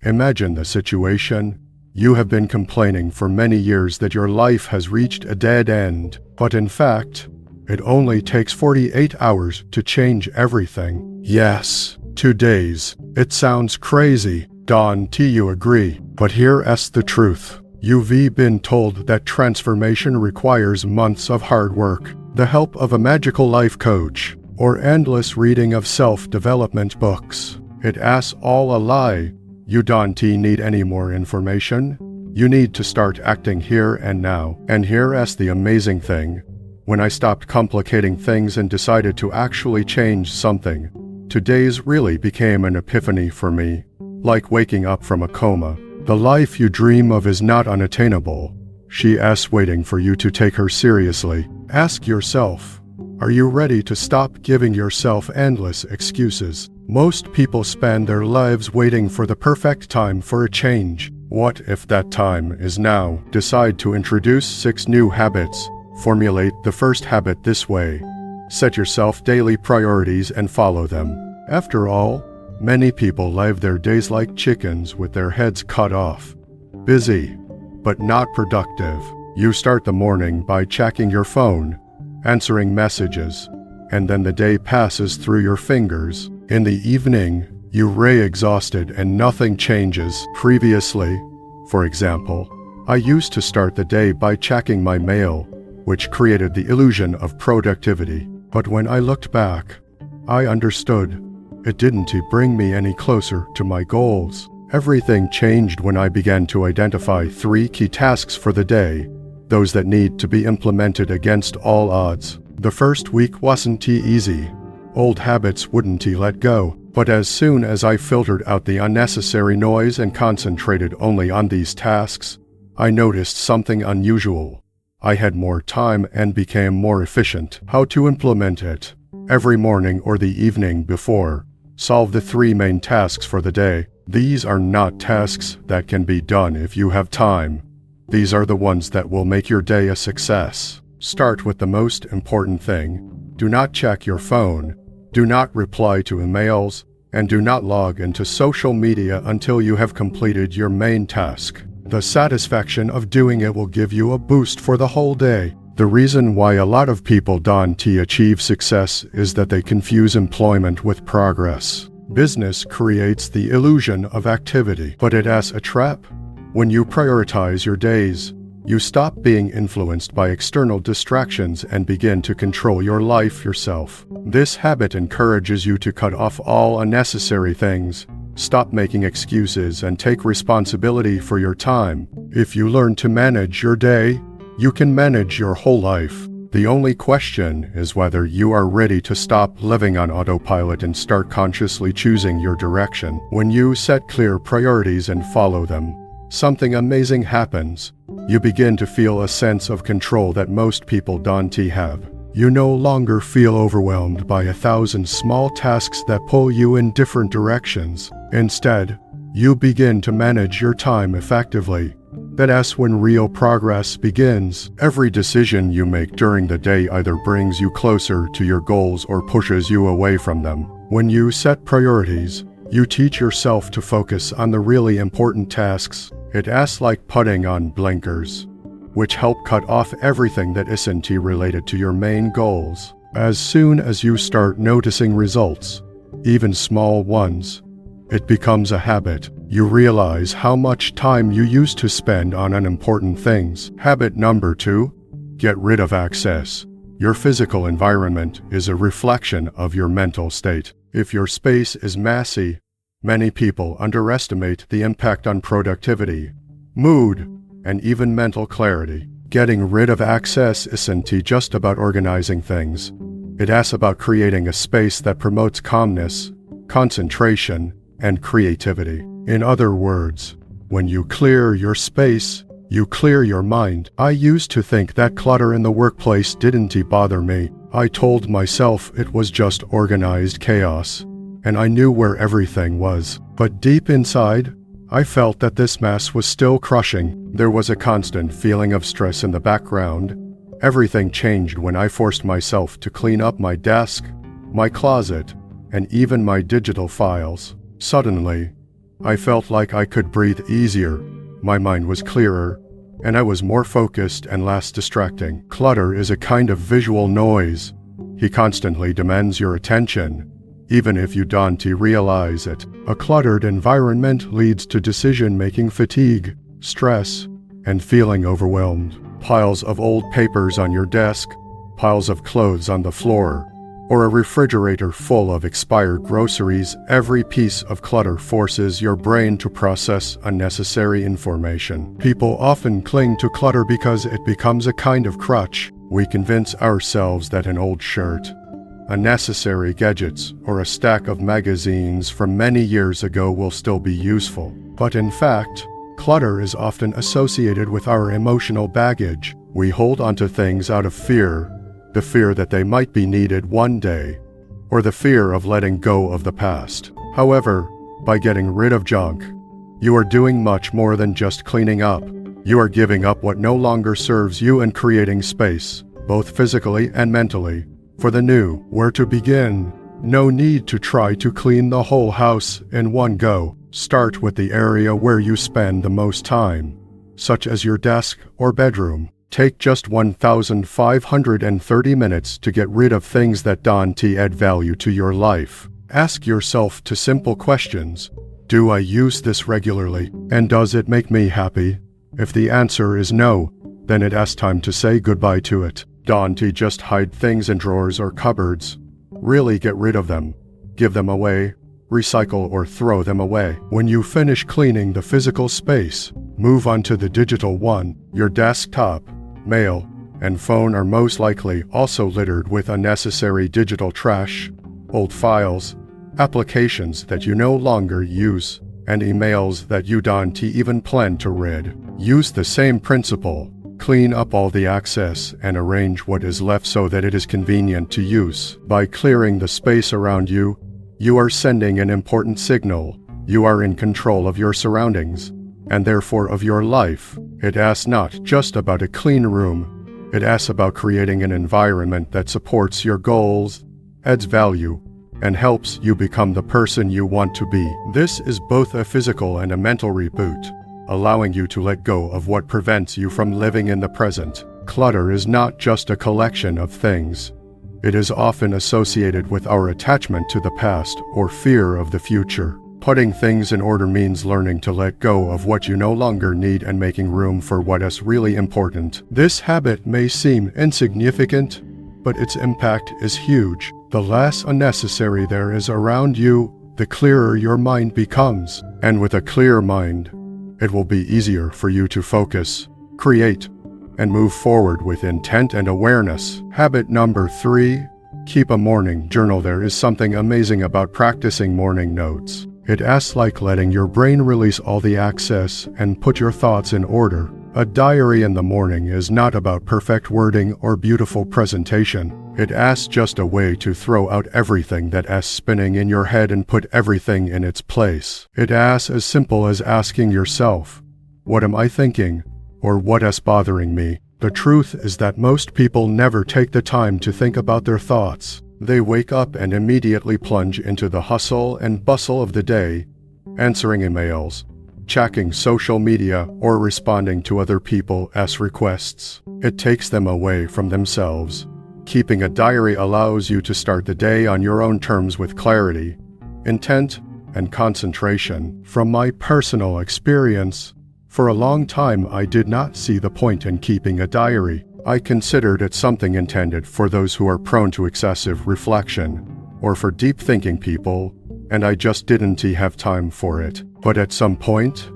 Imagine the situation. You have been complaining for many years that your life has reached a dead end, but in fact, it only takes 48 hours to change everything. Yes, 2 days. It sounds crazy. Don T, you agree, but here's the truth. You've been told that transformation requires months of hard work, the help of a magical life coach, or endless reading of self-development books. It's all a lie. You don't need any more information. You need to start acting here and now. And here's the amazing thing. When I stopped complicating things and decided to actually change something, today's really became an epiphany for me. Like waking up from a coma. The life you dream of is not unattainable. She's waiting for you to take her seriously. Ask yourself, are you ready to stop giving yourself endless excuses? Most people spend their lives waiting for the perfect time for a change. What if that time is now? Decide to introduce 6 new habits. Formulate the first habit this way. Set yourself daily priorities and follow them. After all, many people live their days like chickens with their heads cut off. Busy, but not productive. You start the morning by checking your phone, answering messages, and then the day passes through your fingers. In the evening, you're exhausted and nothing changes. Previously, for example, I used to start the day by checking my mail, which created the illusion of productivity. But when I looked back, I understood. It didn't bring me any closer to my goals. Everything changed when I began to identify 3 key tasks for the day, those that need to be implemented against all odds. The first week wasn't easy. Old habits wouldn't let go, but as soon as I filtered out the unnecessary noise and concentrated only on these tasks, I noticed something unusual. I had more time and became more efficient. How to implement it? Every morning or the evening before, solve the 3 main tasks for the day. These are not tasks that can be done if you have time. These are the ones that will make your day a success. Start with the most important thing. Do not check your phone. Do not reply to emails, and do not log into social media until you have completed your main task. The satisfaction of doing it will give you a boost for the whole day. The reason why a lot of people don't achieve success is that they confuse employment with progress. Business creates the illusion of activity, but it's a trap. When you prioritize your days, you stop being influenced by external distractions and begin to control your life yourself. This habit encourages you to cut off all unnecessary things, stop making excuses, and take responsibility for your time. If you learn to manage your day, you can manage your whole life. The only question is whether you are ready to stop living on autopilot and start consciously choosing your direction. When you set clear priorities and follow them, something amazing happens. You begin to feel a sense of control that most people don't have. You no longer feel overwhelmed by 1,000 small tasks that pull you in different directions. Instead, you begin to manage your time effectively. That's when real progress begins. Every decision you make during the day either brings you closer to your goals or pushes you away from them. When you set priorities, you teach yourself to focus on the really important tasks. It's like putting on blinkers, which help cut off everything that isn't related to your main goals. As soon as you start noticing results, even small ones, it becomes a habit. You realize how much time you used to spend on unimportant things. Habit number 2, get rid of excess. Your physical environment is a reflection of your mental state. If your space is messy, many people underestimate the impact on productivity, mood, and even mental clarity. Getting rid of excess isn't just about organizing things. It's about creating a space that promotes calmness, concentration, and creativity. In other words, when you clear your space, you clear your mind. I used to think that clutter in the workplace didn't bother me. I told myself it was just organized chaos, and I knew where everything was. But deep inside, I felt that this mess was still crushing. There was a constant feeling of stress in the background. Everything changed when I forced myself to clean up my desk, my closet, and even my digital files. Suddenly, I felt like I could breathe easier, my mind was clearer, and I was more focused and less distracting. Clutter is a kind of visual noise. He constantly demands your attention, even if you don't realize it. A cluttered environment leads to decision-making fatigue, stress, and feeling overwhelmed. Piles of old papers on your desk, piles of clothes on the floor, or a refrigerator full of expired groceries, every piece of clutter forces your brain to process unnecessary information. People often cling to clutter because it becomes a kind of crutch. We convince ourselves that an old shirt, unnecessary gadgets, or a stack of magazines from many years ago will still be useful. But in fact, clutter is often associated with our emotional baggage. We hold onto things out of fear, the fear that they might be needed one day, or the fear of letting go of the past. However, by getting rid of junk, you are doing much more than just cleaning up. You are giving up what no longer serves you and creating space, both physically and mentally, for the new. Where to begin? No need to try to clean the whole house in one go. Start with the area where you spend the most time, such as your desk or bedroom. Take just 1,530 minutes to get rid of things that don't add value to your life. Ask yourself two simple questions. Do I use this regularly? And does it make me happy? If the answer is no, then it's time to say goodbye to it. Don't just hide things in drawers or cupboards. Really get rid of them. Give them away, recycle, or throw them away. When you finish cleaning the physical space, move on to the digital one. Your desktop, mail, and phone are most likely also littered with unnecessary digital trash, old files, applications that you no longer use, and emails that you don't even plan to read. Use the same principle. Clean up all the excess and arrange what is left so that it is convenient to use. By clearing the space around you, you are sending an important signal. You are in control of your surroundings, and therefore of your life. It asks not just about a clean room, it asks about creating an environment that supports your goals, adds value, and helps you become the person you want to be. This is both a physical and a mental reboot, allowing you to let go of what prevents you from living in the present. Clutter is not just a collection of things. It is often associated with our attachment to the past or fear of the future. Putting things in order means learning to let go of what you no longer need and making room for what is really important. This habit may seem insignificant, but its impact is huge. The less unnecessary there is around you, the clearer your mind becomes. And with a clear mind, it will be easier for you to focus, create, and move forward with intent and awareness. Habit number 3, keep a morning journal. There is something amazing about practicing morning notes. It asks like letting your brain release all the excess and put your thoughts in order. A diary in the morning is not about perfect wording or beautiful presentation. It asks just a way to throw out everything that is spinning in your head and put everything in its place. It asks as simple as asking yourself, what am I thinking? Or what is bothering me? The truth is that most people never take the time to think about their thoughts. They wake up and immediately plunge into the hustle and bustle of the day, answering emails, checking social media, or responding to other people's requests. It takes them away from themselves. Keeping a diary allows you to start the day on your own terms with clarity, intent, and concentration. From my personal experience, for a long time I did not see the point in keeping a diary. I considered it something intended for those who are prone to excessive reflection, or for deep-thinking people, and I just didn't have time for it. But at some point,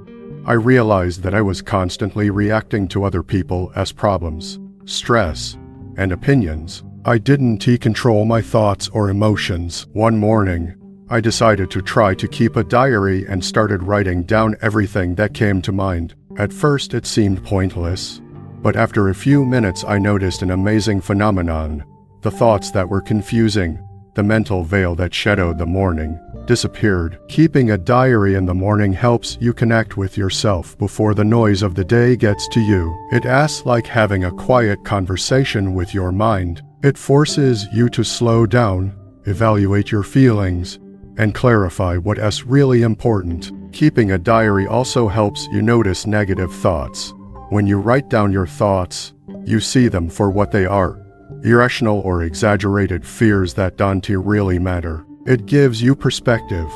I realized that I was constantly reacting to other people's problems, stress, and opinions. I didn't control my thoughts or emotions. One morning, I decided to try to keep a diary and started writing down everything that came to mind. At first it seemed pointless, but after a few minutes I noticed an amazing phenomenon. The thoughts that were confusing, the mental veil that shadowed the morning, disappeared. Keeping a diary in the morning helps you connect with yourself before the noise of the day gets to you. It asks like having a quiet conversation with your mind. It forces you to slow down, evaluate your feelings, and clarify what's really important. Keeping a diary also helps you notice negative thoughts. When you write down your thoughts, you see them for what they are. Irrational or exaggerated fears that don't really matter. It gives you perspective.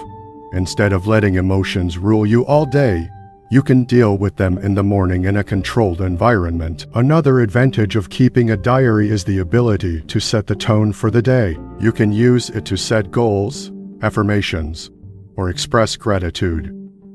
Instead of letting emotions rule you all day, you can deal with them in the morning in a controlled environment. Another advantage of keeping a diary is the ability to set the tone for the day. You can use it to set goals, affirmations, or express gratitude,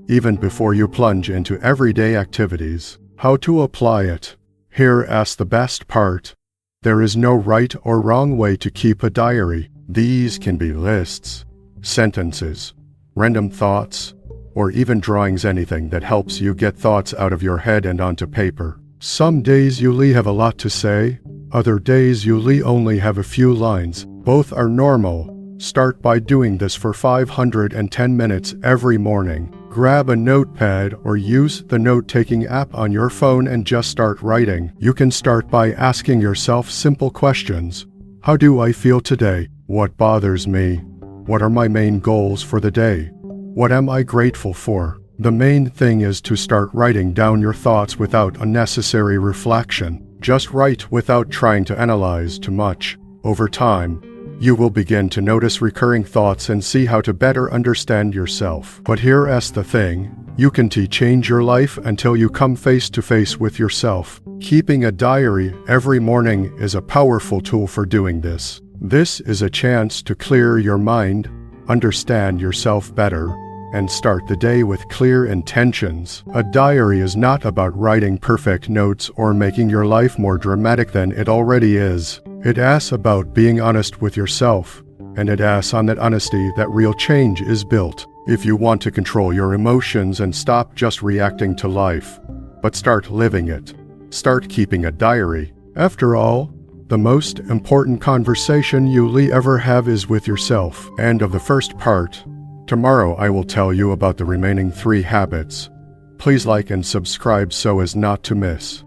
even before you plunge into everyday activities. How to apply it? Here's the best part. There is no right or wrong way to keep a diary. These can be lists, sentences, random thoughts, or even drawings, anything that helps you get thoughts out of your head and onto paper. Some days you'll have a lot to say, other days you'll only have a few lines. Both are normal. Start by doing this for 510 minutes every morning. Grab a notepad or use the note-taking app on your phone and just start writing. You can start by asking yourself simple questions. How do I feel today? What bothers me? What are my main goals for the day? What am I grateful for? The main thing is to start writing down your thoughts without unnecessary reflection. Just write without trying to analyze too much. Over time, you will begin to notice recurring thoughts and see how to better understand yourself. But here's the thing. You can change your life until you come face to face with yourself. Keeping a diary every morning is a powerful tool for doing this. This is a chance to clear your mind, understand yourself better, and start the day with clear intentions. A diary is not about writing perfect notes or making your life more dramatic than it already is. It's about being honest with yourself, and it's on that honesty that real change is built. If you want to control your emotions and stop just reacting to life, but start living it, start keeping a diary. After all, the most important conversation you'll ever have is with yourself. End of the first part. Tomorrow I will tell you about the remaining 3 habits. Please like and subscribe so as not to miss.